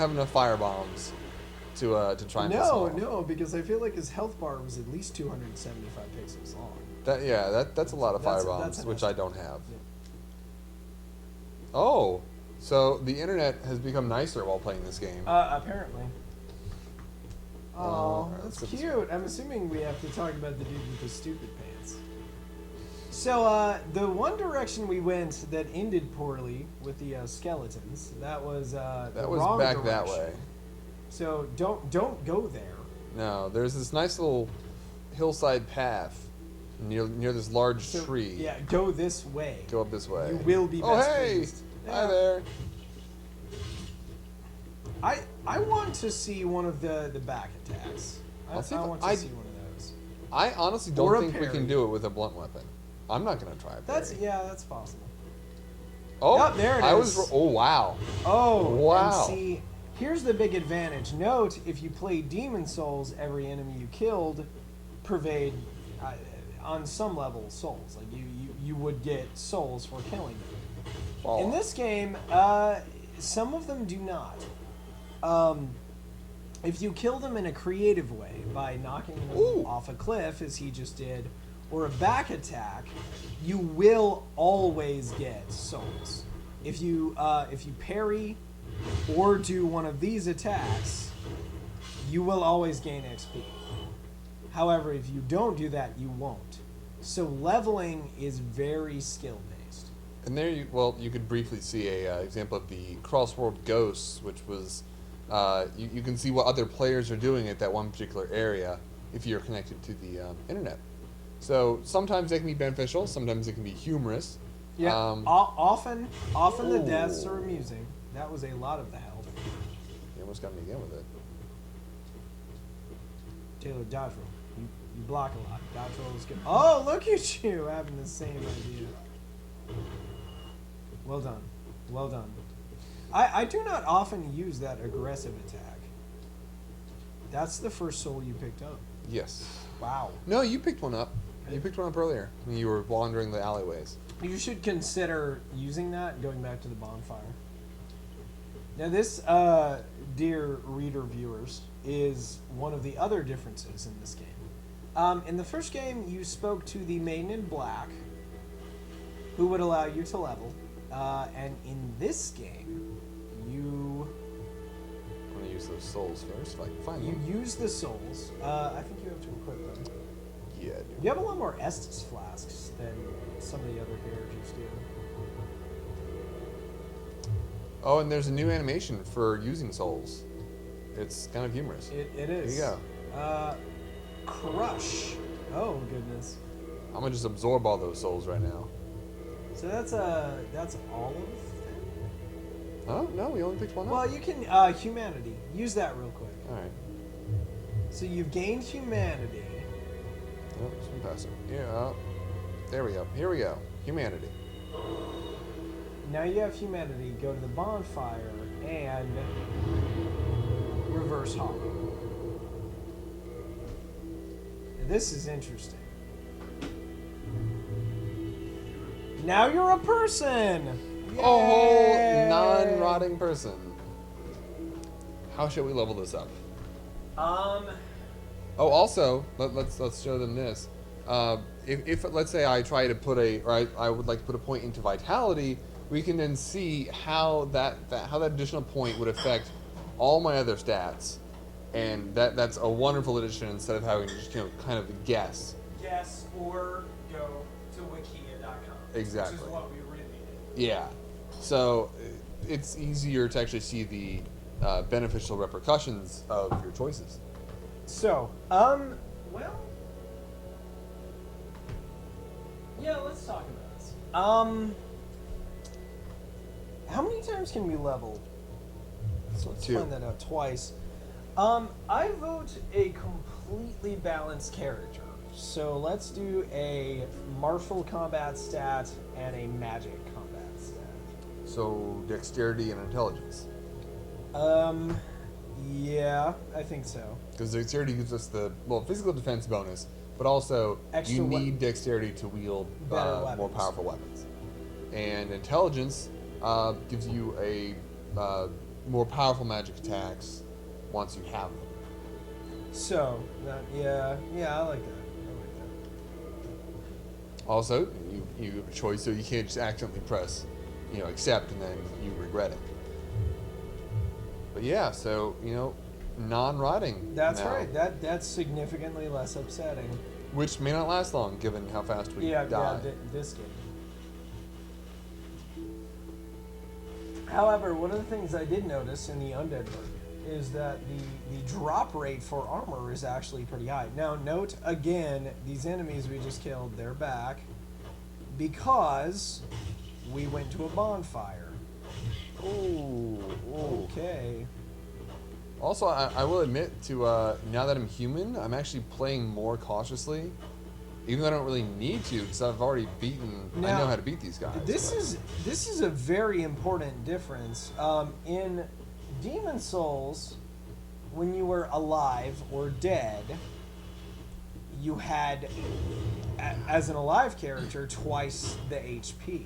have enough fire bombs to try and piss him No, off. no, because I feel like his health bar was at least 275 pixels long. That's a lot of fire That's bombs, an which I estimate. don't have. Yeah. Oh, so the internet has become nicer while playing this game. Apparently. Oh, Alright, that's let's get this cute. I'm assuming we have to talk about the dude with the stupid pants. So, the one direction we went that ended poorly with the skeletons, that was the That was wrong back direction. that way. So don't go there. No, there's this nice little hillside path near this large So, tree. Yeah, go this way. Go up this way. You will be Oh, best hey! pleased. Hi Yeah. there. I want to see one of the back attacks. I I'll see if want to see one of those. I honestly Or don't a think we parry. can do it with a blunt weapon. I'm not gonna try it. That's possible. Oh, Yep, there it I is. was. Oh wow. Oh, Wow. And see, here's the big advantage. Note, if you play Demon Souls, every enemy you killed pervade, on some level, souls. Like you would get souls for killing them. Oh. In this game, some of them do not. If you kill them in a creative way by knocking them Ooh. off a cliff, as he just did, or a back attack, you will always get souls. If you parry or do one of these attacks, you will always gain XP. However, if you don't do that, you won't. So leveling is very skill based. And there you could briefly see a example of the Crossworld Ghosts, which was you can see what other players are doing at that one particular area if you're connected to the internet. So sometimes they can be beneficial, sometimes it can be humorous. Yeah. Often the deaths Ooh. are amusing. That was a lot of the health. You almost got me again with it. Taylor, dodge roll. You block a lot. Dodge roll is good. Oh, look at you having the same idea. Well done. Well done. I do not often use that aggressive attack. That's the first soul you picked up. Yes. Wow. No, you picked one up. You picked one up earlier when you were wandering the alleyways. You should consider using that and going back to the bonfire. Now this, dear reader viewers, is one of the other differences in this game. In the first game, you spoke to the maiden in black, who would allow you to level. And in this game, you I'm gonna use those souls first if I can find you them. use the souls. I think you have to equip them. Yeah, dude. You have a lot more Estus flasks than some of the other characters do. Oh, and there's a new animation for using souls. It's kind of humorous. It is. Here you go. Crush. Oh goodness. I'm gonna just absorb all those souls right now. So that's all of them. Oh no, we only picked one up. Well, you can humanity. Use that real quick. All right. So you've gained humanity. Oh, swim past it. Yeah. There we go. Here we go. Humanity. Now you have humanity. Go to the bonfire and reverse hop. This is interesting. Now you're a person. A whole Yay! non-rotting person. How should we level this up? Oh, also, let's show them this. If let's say I try to put I would like to put a point into vitality, we can then see how that additional point would affect all my other stats, and that's a wonderful addition instead of having to just kind of guess. Yes, or go to wikia.com. Exactly. Which is what we really did. Yeah. So it's easier to actually see the beneficial repercussions of your choices. So, well, yeah, let's talk about this. How many times can we level? So let's 2. find that out twice. I vote a completely balanced character. So let's do a martial combat stat and a magic combat stat. So dexterity and intelligence. Yeah, I think so. Because dexterity gives us the physical defense bonus, but also Extra you need dexterity to wield Better more powerful weapons. And intelligence gives you a more powerful magic attacks once you have them. So, yeah, I like that. Also, you have a choice, so you can't just accidentally press, accept, and then you regret it. But yeah, so non-rotting. That's now, right. That's significantly less upsetting. which may not last long given how fast we die. This game. However, one of the things I did notice in the undead version is that the drop rate for armor is actually pretty high. Now, note again, these enemies we just killed, they're back because we went to a bonfire. Ooh. Okay. Also, I will admit to now that I'm human, I'm actually playing more cautiously, even though I don't really need to because I've already beaten. I know how to beat these guys. This is a very important difference. In Demon Souls, when you were alive or dead, you had, as an alive character, twice the HP,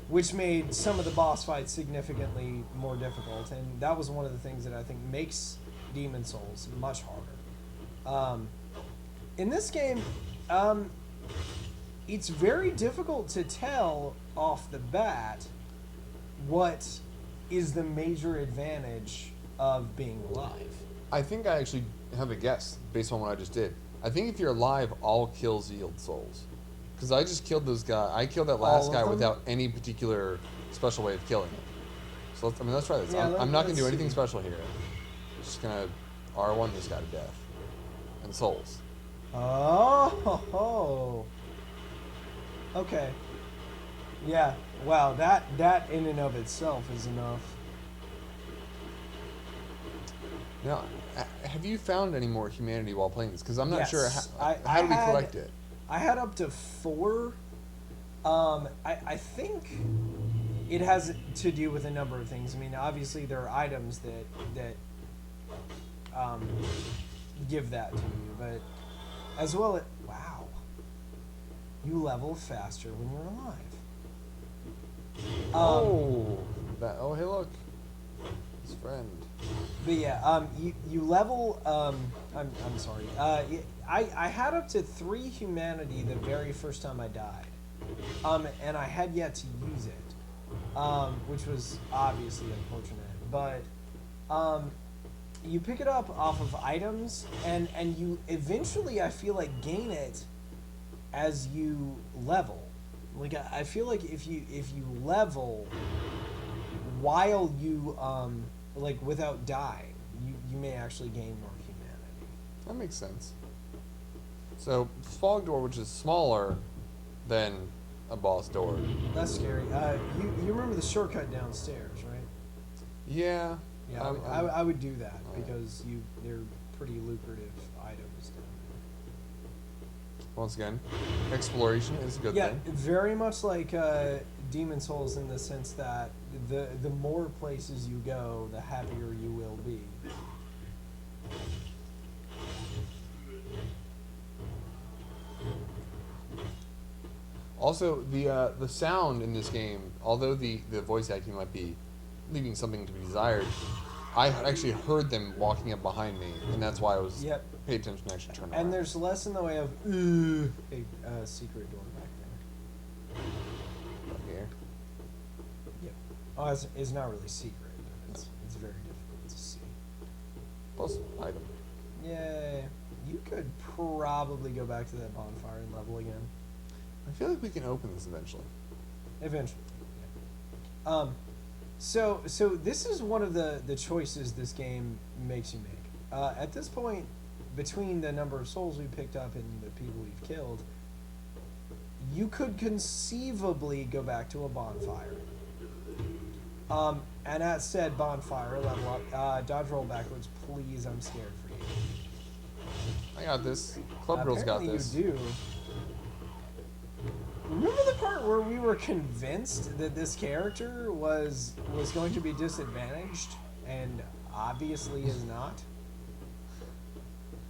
which made some of the boss fights significantly more difficult, and that was one of the things that I think makes Demon Souls much harder. In this game, it's very difficult to tell off the bat what is the major advantage of being alive. I think I actually have a guess based on what I just did. I think if you're alive, all kills yield souls. Because I just killed those guys. I killed that last guy without any particular special way of killing him. So let's try this. Yeah, I'm not going to do anything see. special here. Just going to R1 this guy to death. And souls. Oh. Okay. Yeah. Wow. That in and of itself is enough. Now, have you found any more humanity while playing this? Because I'm not Yes. sure how do we collect it. I had up to 4. I think it has to do with a number of things. I mean, obviously there are items that give that to you, but as well as wow, you level faster when you're alive. Hey look, his friend. But yeah, you level. I'm sorry. I had up to 3 humanity the very first time I died, and I had yet to use it, which was obviously unfortunate. But you pick it up off of items, and you eventually, I feel like, gain it as you level. Like I feel like if you level while you like without dying, you may actually gain more humanity. That makes sense. So fog door, which is smaller than a boss door. That's scary. You remember the shortcut downstairs, right? Yeah. Yeah, I would do that because they're pretty lucrative items down Once again, exploration is a good there. thing. Yeah, very much like Demon Souls in the sense that the more places you go, the happier you will be. Also, the sound in this game, although the voice acting might be leaving something to be desired, I actually heard them walking up behind me, and that's why I was paid attention to actually turn around. And there's less in the way of a secret door back there. Right here. Yep. Oh, it's not really secret, but it's very difficult to see. Plus item. Yay. You could probably go back to that bonfire and level again. I feel like we can open this eventually. Eventually. Yeah. So this is one of the choices this game makes you make. At this point, between the number of souls we picked up and the people we've killed, you could conceivably go back to a bonfire. And at said bonfire, level up, dodge roll backwards, please, I'm scared for you. I got this. Club Girl's got Apparently this. you do. Remember the part where we were convinced that this character was going to be disadvantaged, and obviously is not?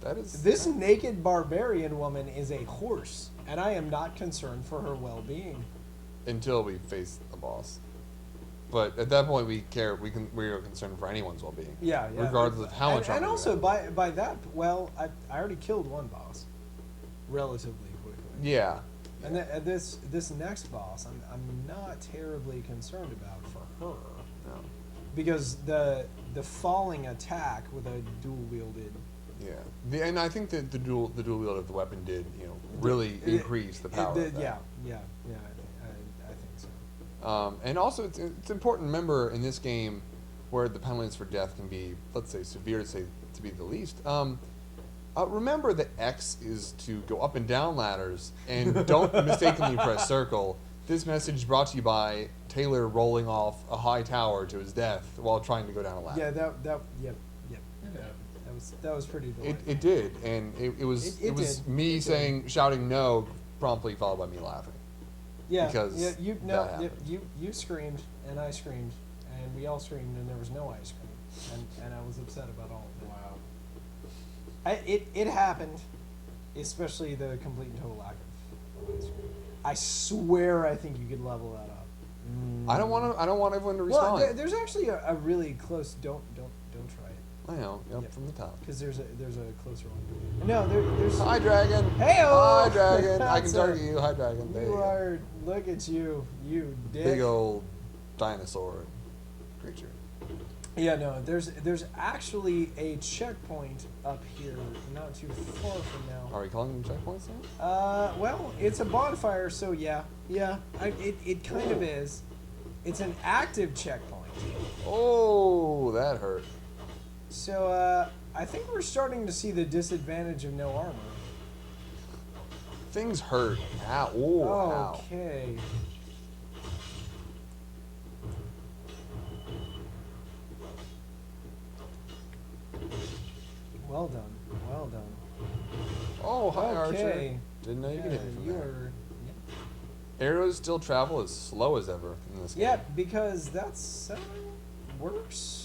That is... This naked barbarian woman is a horse, and I am not concerned for her well-being. Until we face the boss. But at that point, we care. We are concerned for anyone's well-being. Yeah, yeah. Regardless of how much. And armor you also have. by that, well, I already killed one boss, relatively quickly. Yeah. And this next boss, I'm not terribly concerned about for her. No. Because the falling attack with a dual wielded. Yeah. And I think that the dual wield of the weapon did really increase the power. Of that. Yeah. I think so. And also, it's important to remember in this game, where the penalties for death can be, let's say, severe to be the least. Remember that X is to go up and down ladders, and don't mistakenly press circle. This message brought to you by Taylor rolling off a high tower to his death while trying to go down a ladder. Yeah, yep. That was pretty delightful. It did, and it was me shouting no, promptly followed by me laughing. Yeah, because you screamed and I screamed and we all screamed and there was no ice cream and I was upset about all of it. Wow. It happened, especially the complete and total lack of ice cream. I swear I think you could level that up. I don't want everyone to respawn. Well, there's actually a really close. Don't try it. I know, from the top. Because there's a closer one. No, there's. Hi, dragon. Hey-o! Hi, dragon. I can That's target you. Hi, dragon. There you You go. are. Look at you, you dick. Big old dinosaur creature. Yeah, no. There's actually a checkpoint up here, not too far from now. Are we calling them checkpoints now? Well, it's a bonfire, so yeah. It kind of is. It's an active checkpoint. Oh, that hurt. So, I think we're starting to see the disadvantage of no armor. Things hurt. Ow. Ooh, ow. Okay. Well done. Well done. Oh, hi, Okay. Archer. Didn't know you could hit me from you there. were. Arrows still travel as slow as ever in this game. Yeah, because that's works.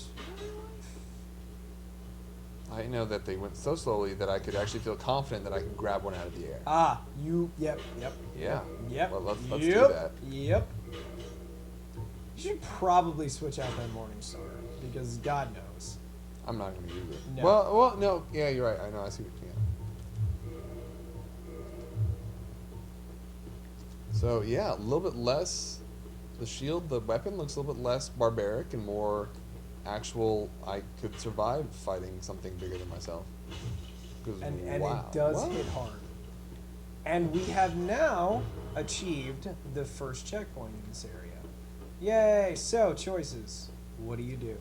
I know that they went so slowly that I could actually feel confident that I could grab one out of the air. Yep. Yeah. Yep. Well, let's do that. Yep. You should probably switch out that Morning Star because God knows. I'm not going to use it. No. Well, no. Yeah, you're right. I know. I see what you mean. So, yeah, a little bit less. The shield, the weapon looks a little bit less barbaric and more actual. I could survive fighting something bigger than myself. And wow. it does hit hard. And we have now achieved the first checkpoint in this area. Yay! So, choices. What do you do?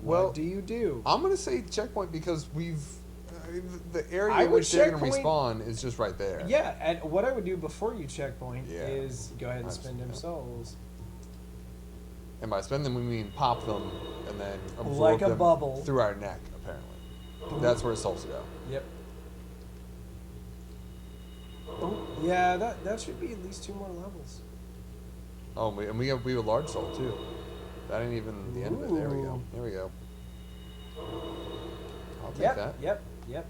What do you do? I'm going to say checkpoint because we've... the area I in would which they're going to checkpoint- respawn is just right there. Yeah, and what I would do before you checkpoint Yeah. is go ahead and That's- spend them yeah. souls. And by spend them, we mean pop them and then absorb Like a them bubble. through our neck, apparently. That's where souls go. Yep. Oh, yeah, that should be at least 2 more levels. Oh, and we have a large soul, too. That ain't even the end of it. There we go. Ooh. There we go. I'll take Yep, that. yep.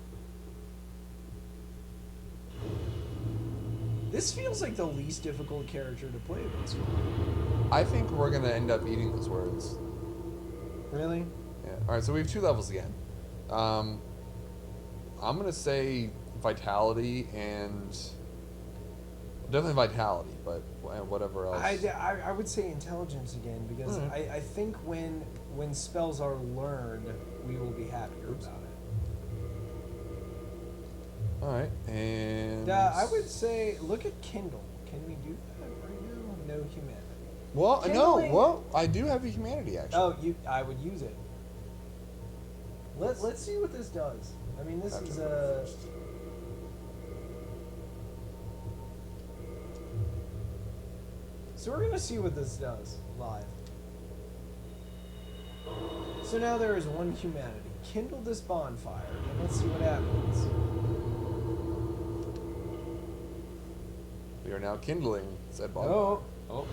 This feels like the least difficult character to play this one. I think we're going to end up eating those words. Really? Yeah. All right, so we have 2 levels again. I'm going to say vitality and... Definitely vitality, but whatever else. I would say intelligence again because Alright. I think when spells are learned, we will be happier about it. All right, and... I would say look at Kindle. Can we do that right now? No humanity. Well, Kindling- no, well, I do have a humanity, actually. Oh, I would use it. Let's see what this does. I mean, this is So we're gonna see what this does live. So now there is 1 humanity. Kindle this bonfire, and let's see what happens. We are now kindling said bonfire. Oh,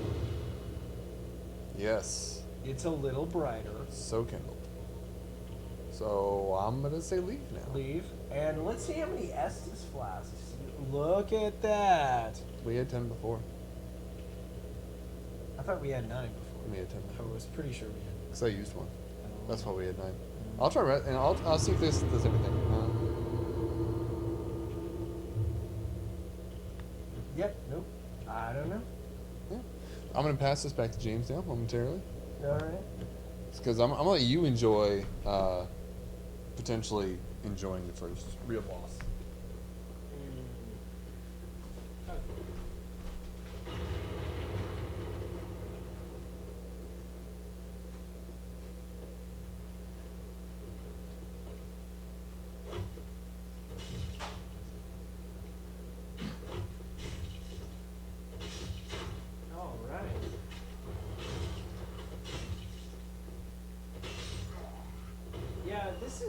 Yes, it's a little brighter. so kindled. So I'm gonna say leave now. Leave, and let's see how many Estus flasks. Look at that. We had 10 before. I thought we had 9 before. We had 10. I was pretty sure we had. Because I used one. I don't That's know. why we had 9. I'll try and I'll see if this does everything. Yep. Nope. I don't know. Yeah. I'm gonna pass this back to James now momentarily. All right. Because I'm gonna let you enjoy potentially enjoying the first real boss. All right. Yeah, this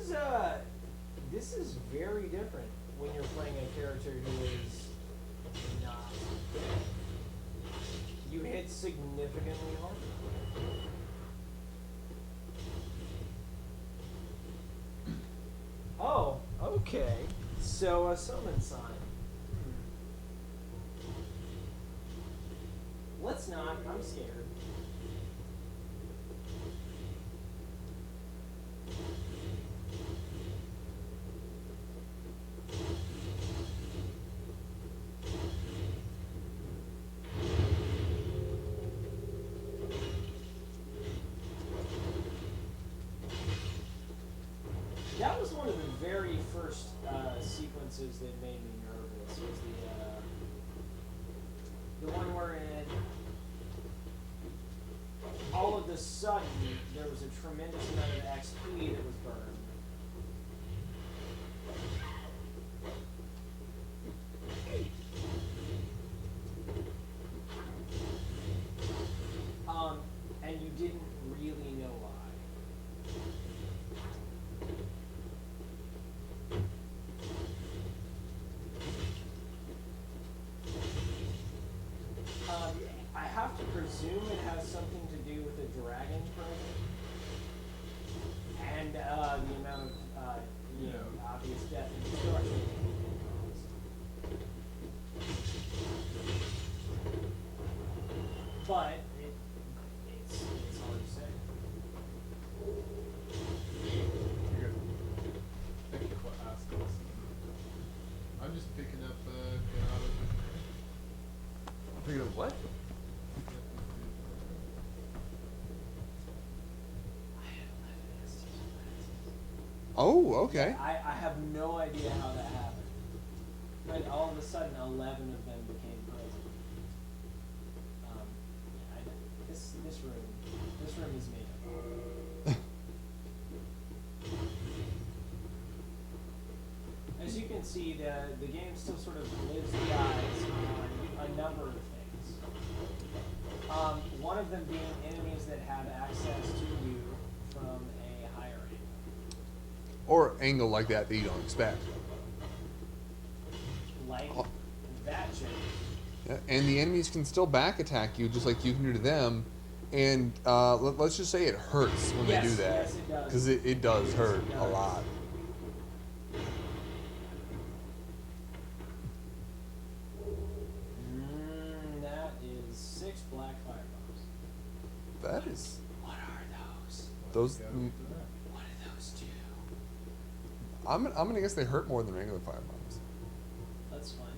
is very different when you're playing a character who is not dead. You hit significantly harder. Oh, okay. So a summon sign. Let's not. I'm scared. That was one of the very first sequences that made me nervous. Was the one wherein all of a sudden there was a tremendous amount of XP that was burned. And you didn't really know why. I have to presume it has something to do with the dragon present and the amount of obvious death and destruction. But it's hard to say. You're good. Thank you for asking us. I'm just picking up Picking up what? Oh, okay. I have no idea how that happened. But all of a sudden, 11 of them became present. This room is made up. As you can see, the game still sort of lives the eyes on a number of things. One of them being enemies that have access to you from a higher angle. Or angle like that you don't expect. Like that change. Yeah, and the enemies can still back attack you just like you can do to them. And let's just say it hurts when they do that. Yes, it does. Because it does hurt It a does. lot. That is 6 black firebombs. That is... What are those? Those... What do those do? I'm gonna guess they hurt more than regular firebombs. Let's find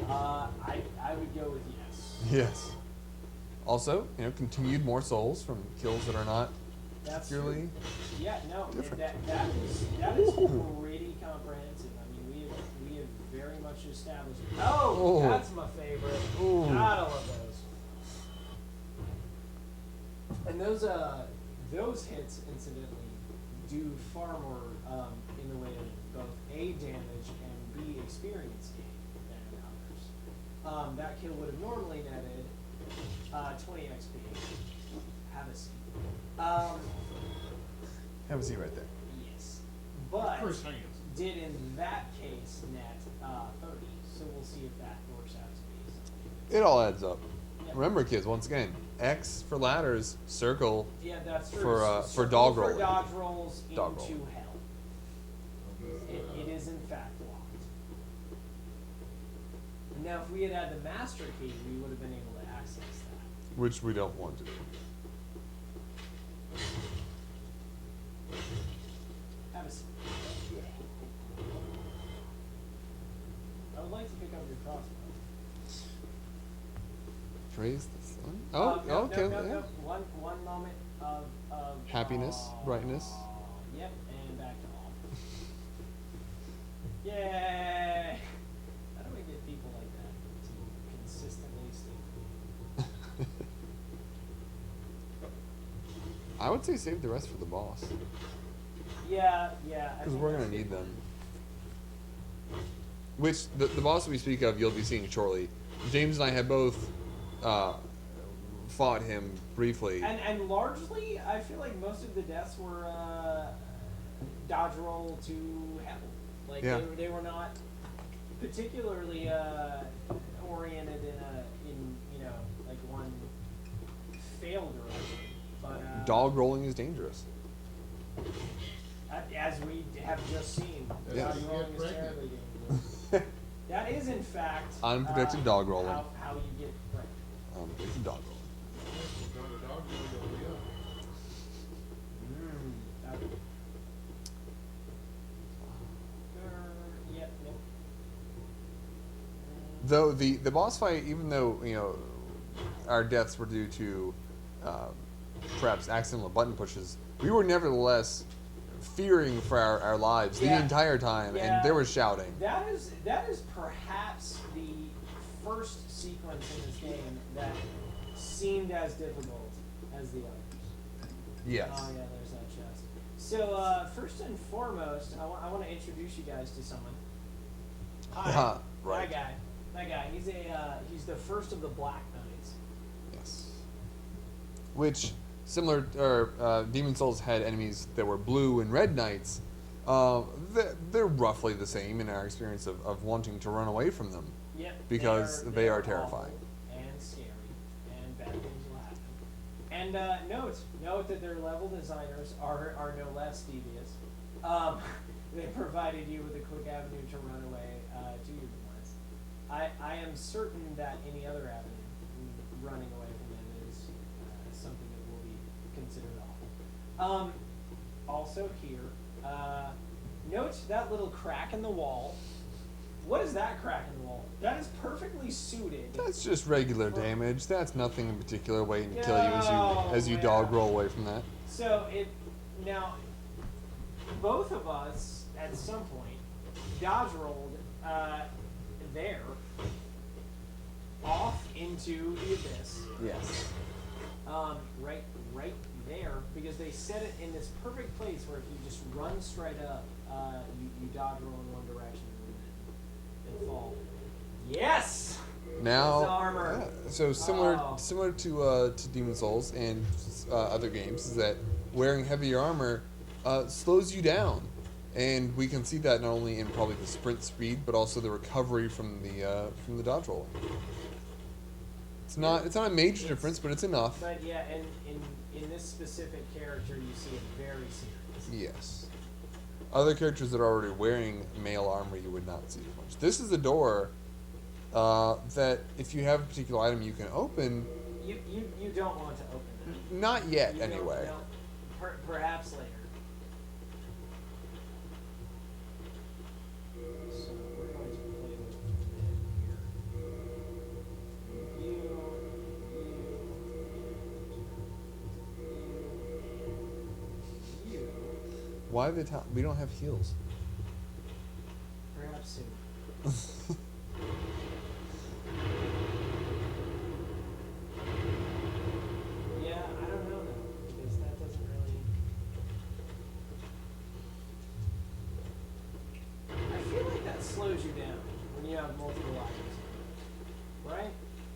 out. I would go with yes. Yes. Also, continued more souls from kills that are not That's particularly... true. Yeah, no, different. that is pretty comprehensive. I mean, we have very much established. Oh, Oh. that's my favorite. Ooh. God, I love those. And those hits, incidentally, do far more in the way of both A, damage, and B, experience gain than others. That kill would have normally netted 20 XP. Have a seat. Have a seat right there. Yes. But First hands. did in that case net 30. So we'll see if that works out to be something. It all adds up. Yeah. Remember, kids, once again, X for ladders, circle Yeah, that's true. for Circle dog for rolling. dodge rolls Dog into rolling. hell. It is in fact locked. Now, if we had had the master key, we would have been able to access that. Which we don't want to do. Have a seat. I would like to pick up your crossbow. Praise the sun. Oh, no, okay. No, Yeah. no. One moment of Happiness, brightness. Yep, and back to all. Yay! How do we get people like that to consistently stay? I would say save the rest for the boss. Yeah. Because we're going to need them. Which, the boss we speak of, you'll be seeing shortly. James and I have both fought him briefly. And largely, I feel like most of the deaths were dodge roll to hell. Like, Yeah. they were not particularly oriented in like one failed direction. But Dog rolling is dangerous. as we have just seen, Yeah. dog rolling is terribly dangerous. That is, in fact, Unprotected dog rolling. How you get pregnant. It's a dog rolling. Yep. Though the boss fight, even though our deaths were due to perhaps accidental button pushes, we were nevertheless fearing for our lives the Yeah. entire time, Yeah. and there was shouting. That is perhaps the first sequence in this game that seemed as difficult as the others. Yes. Oh yeah, there's that chest. So first and foremost, I want to introduce you guys to someone. Hi. Right. That guy. He's the first of the Black Knights. Yes. Which, similar, Demon Souls had enemies that were blue and red knights. They're roughly the same in our experience of wanting to run away from them. Yep. Because they are terrifying. awful and scary, and bad things will happen. And note that their level designers are no less devious. They provided you with a quick avenue to run away to your demise. I am certain that any other avenue, running away from them, is something that will be considered awful. Also here, note that little crack in the wall. What is that crack in the wall? That is perfectly suited. That's just regular damage. That's nothing in particular waiting to kill you as you No, dog man. roll away from that. So now, both of us at some point dodge rolled there off into the abyss. Yes. Right there, because they set it in this perfect place where if you just run straight up, you dodge roll in one direction and fall. Yes. Now, It's armor. yeah, so similar Oh. similar to Demon Souls and other games is that wearing heavier armor slows you down, and we can see that not only in probably the sprint speed, but also the recovery from the dodge rolling. It's not a major difference, but it's enough. But yeah, in this specific character, you see it very serious. Yes. Other characters that are already wearing male armor, you would not see as much. This is a door that, if you have a particular item you can open, You don't want to open that. not yet You don't- anyway. no. Perhaps later. So we're going to play with mid here. You. Why the top? We don't have heals. Perhaps soon. Yeah, I don't know though, because that doesn't really. I feel like that slows you down when you have multiple items, right?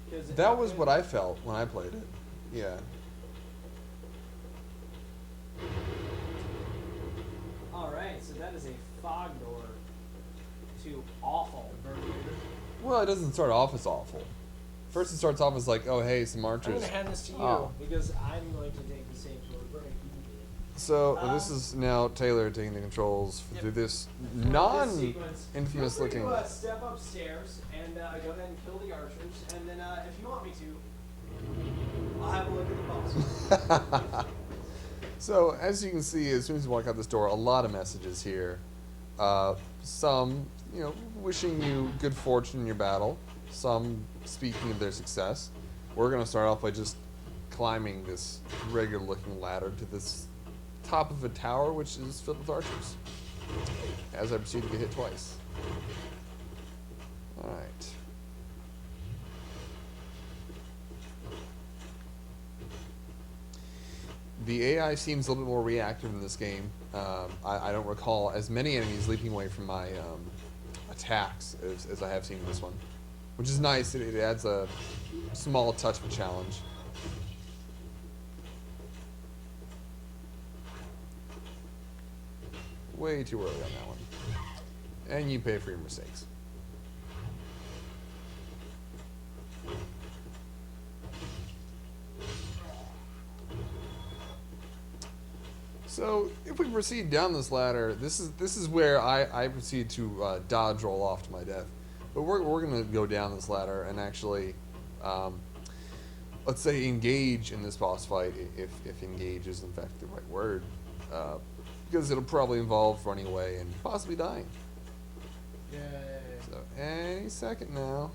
Because That was what I felt when I played it. Yeah. All right, so that is a fog door to awful. Well, it doesn't start off as awful. First, it starts off as like, oh hey, some I'm archers. gonna hand this to you Oh. because I'm going to take the same sort of break you did. So this is now Taylor taking the controls through this non-infamous looking. Feel free to step upstairs and go ahead and kill the archers, and then if you want me to, I'll have a look at the boss. So as you can see, as soon as you walk out this door, a lot of messages here. Some, wishing you good fortune in your battle. Some speaking of their success. We're gonna start off by just climbing this regular-looking ladder to this top of a tower, which is filled with archers. As I proceed to get hit twice. All right. The AI seems a little bit more reactive in this game. I don't recall as many enemies leaping away from my attacks as I have seen in this one, which is nice. It adds a small touch of a challenge. Way too early on that one. And you pay for your mistakes. So if we proceed down this ladder, this is where I proceed to dodge roll off to my death. But we're gonna go down this ladder and actually, let's say, engage in this boss fight, if engage is in fact the right word, because it'll probably involve running away and possibly dying. Yay. So any second now,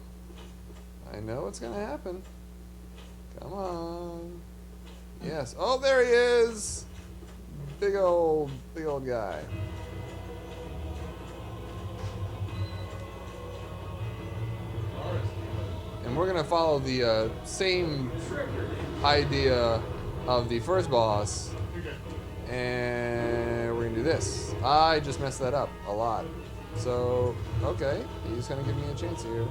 I know what's gonna happen. Come on. Yes. Oh, there he is. Big old guy. And we're gonna follow the same idea of the first boss, and we're gonna do this. I just messed that up a lot. So, okay, he's gonna give me a chance here.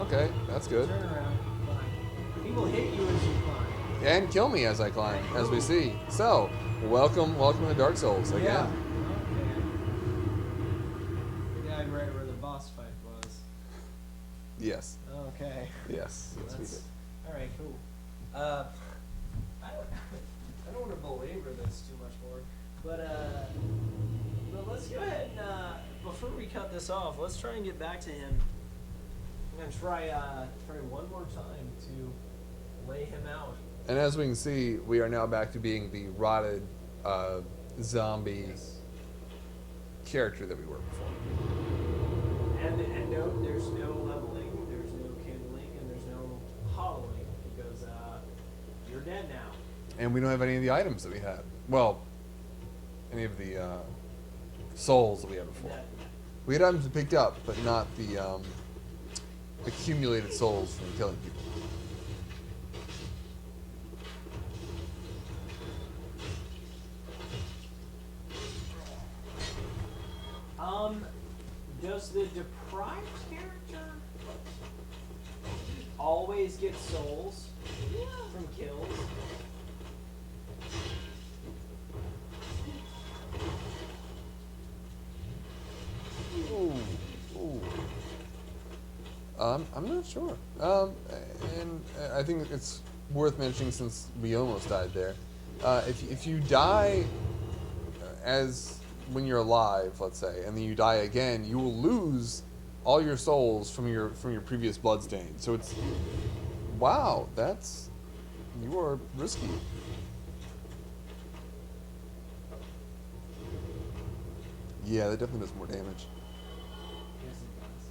Okay, that's good. Turn around. Fine. He will hit you as you climb. And kill me as I climb, as we see. So, welcome to Dark Souls again. Yeah. Okay. Yeah, I'm right where the boss fight was. Yes. Okay. Yes. Yes, we did. All right, cool. I don't want to belabor this too much more, but let's go ahead and before we cut this off, let's try and get back to him. I'm gonna try one more time to lay him out. And as we can see, we are now back to being the rotted zombie character that we were before. And no, there's no leveling, there's no kindling, and there's no hollowing because you're dead now. And we don't have any of the items that we had. Well, any of the souls that we had before. We had items we picked up, but not the accumulated souls from killing people. Does the deprived character always get souls from kills? Ooh. I'm not sure. And I think it's worth mentioning since we almost died there. If you die when you're alive, let's say, and then you die again, you will lose all your souls from your previous bloodstain. So it's wow, you are risky. Yeah, that definitely does more damage. Yes, it does.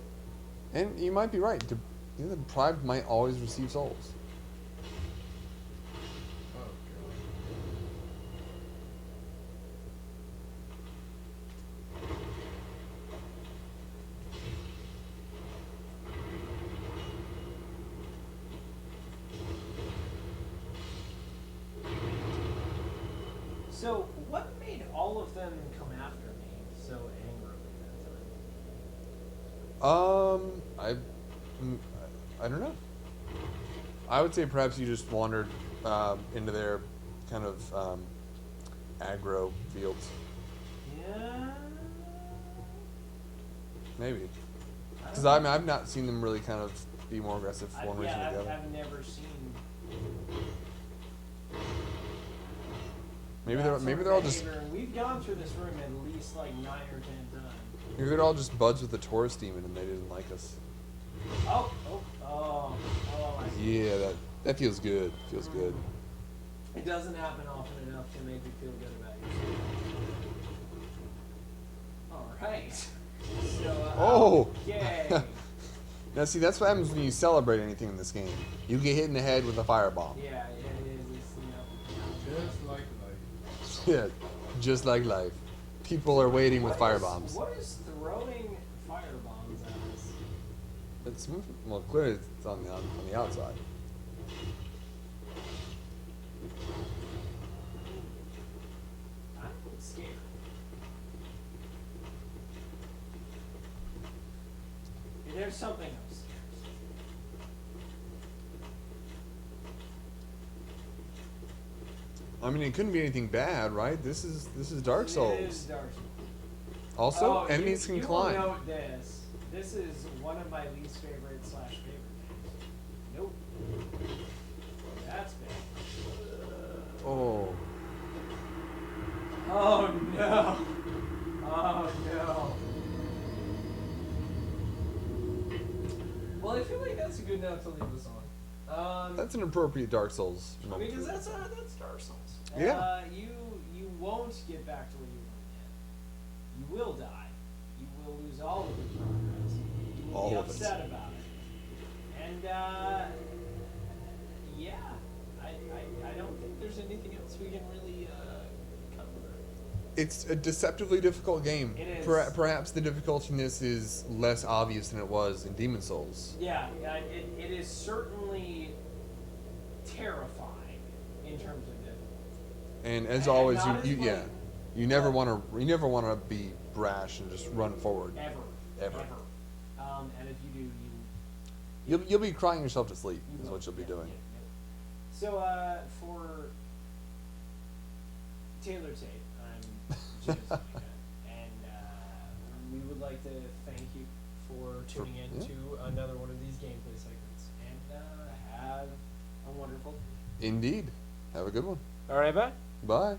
And you might be right. The deprived might always receive souls. Oh, God. So, what made all of them come after me so angrily that time? I don't know. I would say perhaps you just wandered into their kind of aggro fields. Yeah. Maybe. Because I've not seen them really kind of be more aggressive for one reason or the other. I've never seen. Maybe That's they're all just behavior, and we've gone through this room at least like 9 or 10 times. maybe they're all just buds with the tourist demon and they didn't like us. Oh, I see. Yeah, that feels good. Feels good. It doesn't happen often enough to make you feel good about yourself. Alright. So, Oh! okay. Now see, that's what happens when you celebrate anything in this game. You get hit in the head with a firebomb. Yeah, it is. It's, Just like life. Yeah, just like life. People are waiting with firebombs. What is throwing firebombs at us? It's well, clearly it's on the outside. I'm scared. There's something else. I mean, it couldn't be anything bad, right? This is Dark Souls. It is Dark Souls. Also, Oh, enemies can you climb. will note this. This is one of my least favorite / favorite games. Nope. That's bad. Oh, Oh no. Oh no. Well, I feel like that's a good note to leave us on. that's an appropriate Dark Souls. Because that's Dark Souls. Yeah. You won't get back to where you want to get. You will die. You will lose all of your progress. You will All be of it. upset about it. And yeah, I don't think there's anything else we can really cover. It's a deceptively difficult game. It is. Perhaps the difficulty in this is less obvious than it was in Demon Souls. Yeah, it is certainly terrifying in terms of difficulty. And as And always, not as you like- never want to be brash and just run forward. Ever. And if you do, You'll be crying yourself to sleep. you Is will. what you'll be Yeah, doing. yeah. So for Taylor Tate, I'm James Mika, and we would like to thank you for tuning in yeah. to another one of these gameplay segments, and have a wonderful day. Indeed. Have a good one. All right, bye. Bye.